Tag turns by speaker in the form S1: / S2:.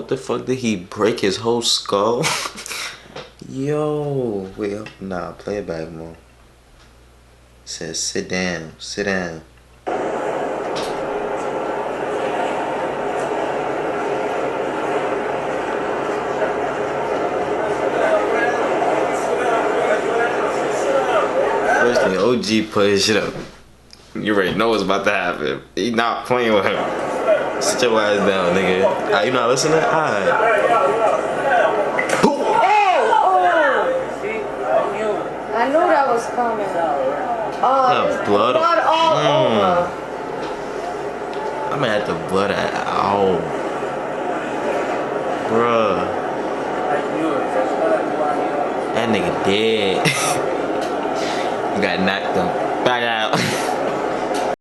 S1: what the fuck? Did he break his whole skull? Yo, wait, nah, play it back more. It says, sit down, sit down. First thing, OG put his shit up. You already know what's about to happen. He not playing with him. Sit your ass down, nigga. Ah, you not listening? Alright.
S2: I knew that was coming. Oh,
S1: blood
S2: all over.
S1: I'm gonna have to blood out. Bruh. That nigga dead. You got knocked up.